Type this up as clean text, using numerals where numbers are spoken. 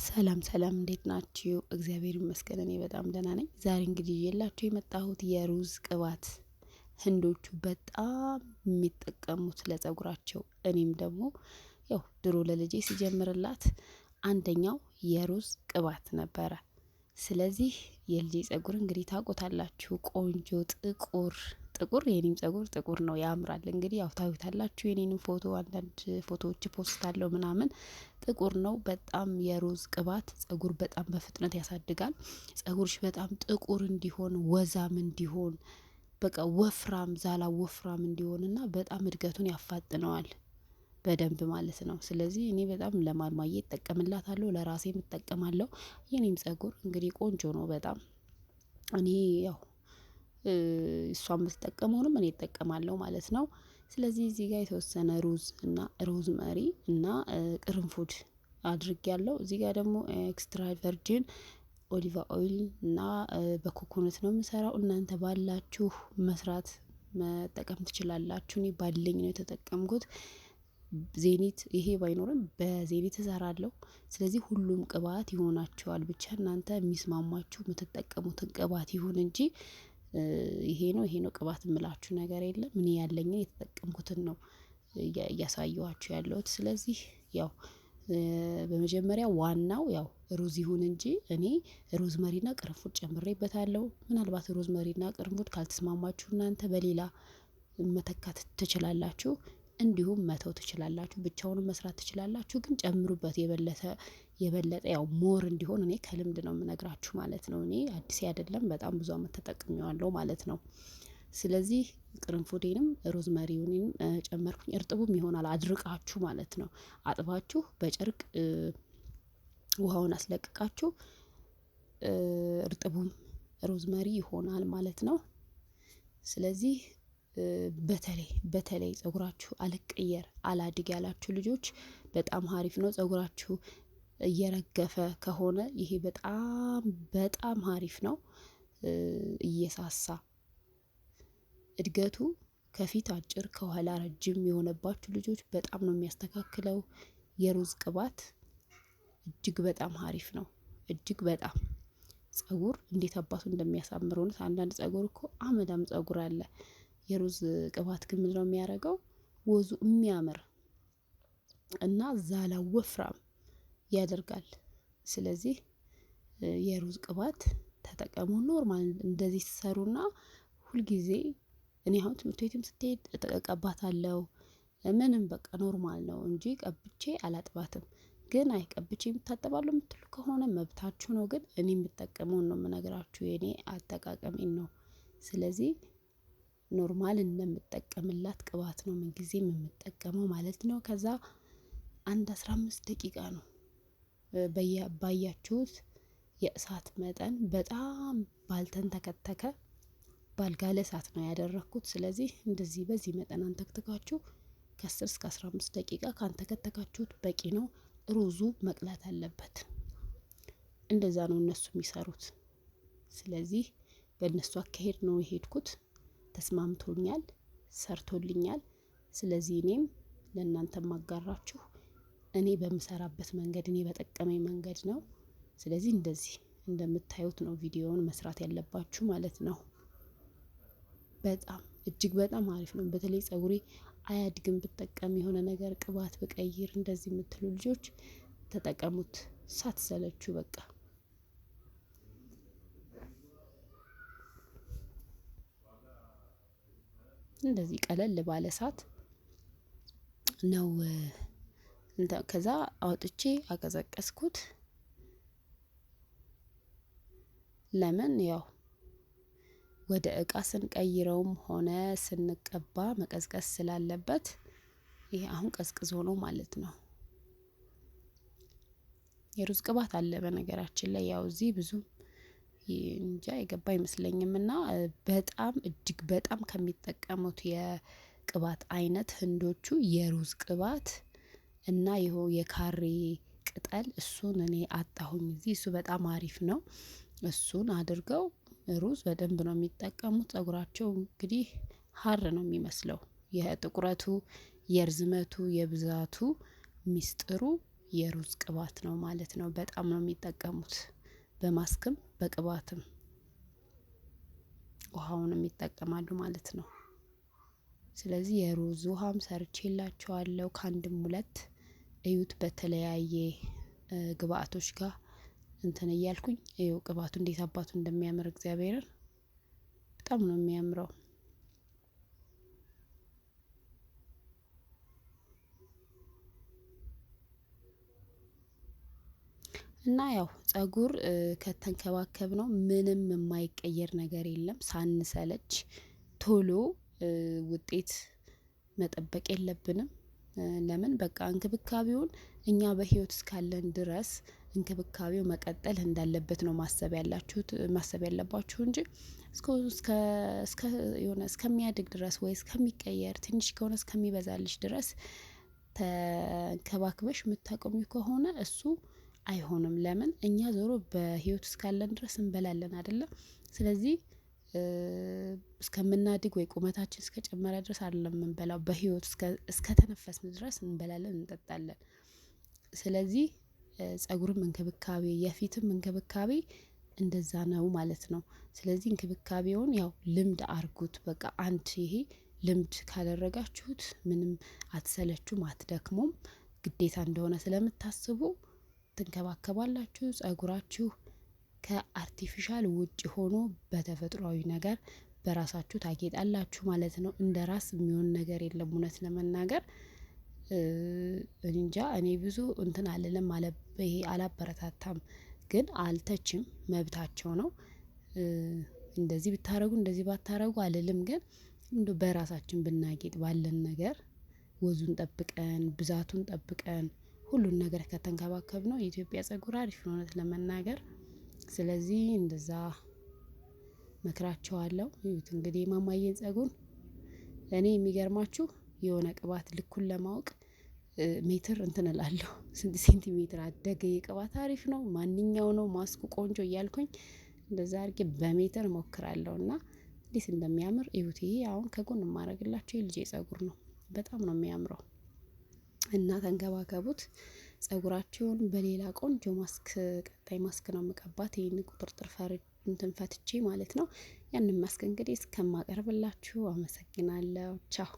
ሰላም ሰላም እንዴት ናችሁ? እግዚአብሔር ይመስገን እኔ በጣም ደህና ነኝ። ዛሬ እንግዲህ ይዤላችሁ የመጣሁት የሩዝ ቅባት ህንዶቹ በጣም የሚጠቀሙት ለጸጉራቸው፣ እኔም ደግሞ ያው ድሮ ለልጄ ሲጀምርላት አንደኛው የሩዝ ቅባት ነበረ። ስለዚህ የልጄ ጸጉር እንግዲህ ታውቁታላችሁ፣ ቆንጆ ጥቁር የኔም ጸጉር ጥቁር ነው፣ ያምራል። እንግዲህ ያው ታዩታላችሁ የኔንም ፎቶ፣ አንዳንድ ፎቶዎች ፖስት አለው ምናምን ጥቁር ነው በጣም። የሩዝ ቅባት ጸጉር በጣም በፍጥነት ያሳድጋል። ጸጉርሽ በጣም ጥቁር እንዲሆን፣ ወዛም እንዲሆን፣ በቃ ወፍራም ዛላ ወፍራም እንዲሆንና በጣም እድገቱን ያፋጥነዋል በደንብ ማለት ነው። ስለዚህ እኔ በጣም ለማማዬ እጠቀምላታለሁ፣ ለራሴም እጠቀማለሁ። የኔም ጸጉር እንግዲህ ቆንጆ ነው በጣም። እኔ ያው እሷን የምትጠቀመውንም እኔ እጠቀማለሁ ማለት ነው። ስለዚህ እዚህ ጋር የተወሰነ ሩዝ እና ሮዝመሪ እና ቅርንፉድ አድርጌያለሁ። እዚህ ጋር ደግሞ ኤክስትራ ቨርጂን ኦሊቫ ኦይል እና በኮኮነት ነው የምሰራው። እናንተ ባላችሁ መስራት መጠቀም ትችላላችሁ። እኔ ባለኝ ነው የተጠቀምኩት። ዜኒት ይሄ ባይኖርም በዜኒት እሰራለሁ። ስለዚህ ሁሉም ቅባት ይሆናቸዋል። ብቻ እናንተ የሚስማማችሁ የምትጠቀሙትን ቅባት ይሁን እንጂ ይሄ ነው ቅባት የምላችሁ ነገር የለም። እኔ ያለኝን የተጠቀምኩትን ነው እያሳየኋችሁ ያለሁት። ስለዚህ ያው በመጀመሪያ ዋናው ያው ሩዝ ይሁን እንጂ እኔ ሮዝመሪና ቅርንፉድ ጨምሬበታለሁ። ምናልባት ሮዝመሪና ቅርንፉድ ካልተስማማችሁ እናንተ በሌላ መተካት ትችላላችሁ፣ እንዲሁም መተው ትችላላችሁ፣ ብቻውንም መስራት ትችላላችሁ። ግን ጨምሩበት የበለጠ ያው ሞር እንዲሆን እኔ ከልምድ ነው የምነግራችሁ ማለት ነው። እኔ አዲስ አይደለም፣ በጣም ብዙ አመት ተጠቅሜዋለሁ ማለት ነው። ስለዚህ ቅርንፉዴንም ሮዝመሪውንም ጨመርኩኝ። እርጥቡም ይሆናል አድርቃችሁ ማለት ነው። አጥባችሁ በጨርቅ ውሃውን አስለቅቃችሁ እርጥቡም ሮዝመሪ ይሆናል ማለት ነው። ስለዚህ በተለይ ጸጉራችሁ አልቀየር አላድግ ያላችሁ ልጆች በጣም ሀሪፍ ነው። ጸጉራችሁ እየረገፈ ከሆነ ይሄ በጣም ሀሪፍ ነው። እየሳሳ እድገቱ ከፊት አጭር ከኋላ ረጅም የሆነባችሁ ልጆች በጣም ነው የሚያስተካክለው። የሩዝ ቅባት እጅግ በጣም ሀሪፍ ነው። እጅግ በጣም ጸጉር እንዴት አባቱ እንደሚያሳምረው ነው። አንዳንድ ጸጉር እኮ አመዳም ጸጉር አለ። የሩዝ ቅባት ግን ምንድነው የሚያደርገው? ወዙ የሚያምር እና ዛላው ወፍራም ያደርጋል። ስለዚህ የሩዝ ቅባት ተጠቀሙ። ኖርማል እንደዚህ ትሰሩና ሁልጊዜ እኔ አሁን ትምህርት ቤትም ስትሄድ እቀባታለሁ። ምንም በቃ ኖርማል ነው እንጂ ቀብቼ አላጥባትም። ግን ቀብቼ የምታጠባለሁ የምትሉ ከሆነ መብታችሁ ነው። ግን እኔ የምጠቀመውን ነው የምነግራችሁ፣ የኔ አጠቃቀሜን ነው። ስለዚህ ኖርማል እንደምጠቀምላት ቅባት ነው ምንጊዜም የምጠቀመው ማለት ነው። ከዛ 15 ደቂቃ ነው ባያችሁት የእሳት መጠን በጣም ባልተንተከተከ ባልጋለ እሳት ነው ያደረኩት። ስለዚህ እንደዚህ በዚህ መጠን አንተክትካችሁ ከ10 እስከ 15 ደቂቃ ካንተከተካችሁት በቂ ነው። ሩዙ መቅላት አለበት። እንደዛ ነው እነሱ የሚሰሩት። ስለዚህ በእነሱ አካሄድ ነው የሄድኩት። ተስማምቶኛል፣ ሰርቶልኛል። ስለዚህ እኔም ለእናንተ ማጋራችሁ እኔ በምሰራበት መንገድ፣ እኔ በጠቀመኝ መንገድ ነው። ስለዚህ እንደዚህ እንደምታዩት ነው ቪዲዮውን መስራት ያለባችሁ ማለት ነው። በጣም እጅግ በጣም አሪፍ ነው። በተለይ ጸጉሬ አያድግም ብጠቀም የሆነ ነገር ቅባት ብቀይር እንደዚህ የምትሉ ልጆች ተጠቀሙት ሳትሰለቹ። በቃ እንደዚህ ቀለል ባለ እሳት ነው። ከዛ አውጥቼ አቀዘቀዝኩት። ለምን ያው ወደ እቃ ስንቀይረውም ሆነ ስንቀባ መቀዝቀዝ ስላለበት ይሄ አሁን ቀዝቅዞ ነው ማለት ነው። የሩዝ ቅባት አለ በነገራችን ላይ ያው እዚህ ብዙ እንጃ የገባ አይመስለኝም። እና በጣም እጅግ በጣም ከሚጠቀሙት የቅባት አይነት ህንዶቹ የሩዝ ቅባት እና የካሬ ቅጠል፣ እሱን እኔ አጣሁኝ እዚህ። እሱ በጣም አሪፍ ነው። እሱን አድርገው ሩዝ በደንብ ነው የሚጠቀሙት። ጸጉራቸው እንግዲህ ሀር ነው የሚመስለው። የጥቁረቱ፣ የርዝመቱ፣ የብዛቱ ሚስጥሩ የሩዝ ቅባት ነው ማለት ነው። በጣም ነው የሚጠቀሙት፣ በማስክም በቅባትም ውሃውንም ይጠቀማሉ ማለት ነው። ስለዚህ የሩዝ ውሃም ሰርቼላችኋለሁ ከአንድም ሁለት እዩት። በተለያየ ግብአቶች ጋር እንትን እያልኩኝ ይኸው ቅባቱ እንዴት አባቱ እንደሚያምር እግዚአብሔርን በጣም ነው የሚያምረው። እና ያው ፀጉር ከተንከባከብ ነው ምንም የማይቀየር ነገር የለም። ሳንሰለች ቶሎ ውጤት መጠበቅ የለብንም። ለምን በቃ እንክብካቤውን እኛ በህይወት እስካለን ድረስ እንክብካቤው መቀጠል እንዳለበት ነው ማሰብ ያለባችሁ እንጂ እስከ የሆነ እስከሚያድግ ድረስ ወይ እስከሚቀየር ትንሽ ከሆነ እስከሚበዛልሽ ድረስ ተንከባክበሽ የምታቆሚው ከሆነ እሱ አይሆንም። ለምን እኛ ዞሮ በህይወት እስካለን ድረስ እንበላለን አይደለም። ስለዚህ እስከምናድግ ወይ ቁመታችን እስከጨመረ ድረስ አይደለም የምንበላው፣ በህይወት እስከተነፈስን ድረስ እንበላለን እንጠጣለን። ስለዚህ ፀጉርም እንክብካቤ የፊትም እንክብካቤ እንደዛ ነው ማለት ነው። ስለዚህ እንክብካቤውን ያው ልምድ አርጉት። በቃ አንድ ይሄ ልምድ ካደረጋችሁት ምንም አትሰለቹም፣ አትደክሙም። ግዴታ እንደሆነ ስለምታስቡ ትንከባከባላችሁ። ፀጉራችሁ ከአርቲፊሻል ውጭ ሆኖ በተፈጥሯዊ ነገር በራሳችሁ ታጌጣላችሁ ማለት ነው። እንደ ራስ የሚሆን ነገር የለም እውነት ለመናገር እንጃ እኔ ብዙ እንትን አልልም ይሄ አላበረታታም፣ ግን አልተችም፣ መብታቸው ነው። እንደዚህ ብታረጉ እንደዚህ ባታረጉ አልልም፣ ግን እንደ በራሳችን ብናጌጥ ባለን ነገር ወዙን ጠብቀን ብዛቱን ጠብቀን ሁሉን ነገር ከተንከባከብነው የኢትዮጵያ ፀጉር አሪፍ ነው እውነት ለመናገር። ስለዚህ እንደዛ መክራቸዋለሁ። ይሁት እንግዲህ የማማዬን ፀጉር እኔ የሚገርማችሁ የሆነ ቅባት ልኩን ለማወቅ ሜትር እንትን እላለሁ፣ ስንት ሴንቲሜትር አደገ የቅባት አሪፍ ነው ማንኛው ነው ማስኩ ቆንጆ እያልኩኝ እንደዛ አድርጌ በሜትር እሞክራለሁና እንዴት እንደሚያምር እዩት። ይሄ አሁን ከጎን የማደርግላችሁ የልጄ ፀጉር ነው፣ በጣም ነው የሚያምረው። እና ተንከባከቡት ፀጉራችሁን። በሌላ ቆንጆ ማስክ ቀጣይ ማስክ ነው የምቀባት፣ ይሄን ቁጥርጥር እንትን ፈትቼ ማለት ነው። ያንን ማስክ እንግዲህ እስከማቀርብላችሁ አመሰግናለሁ። ቻው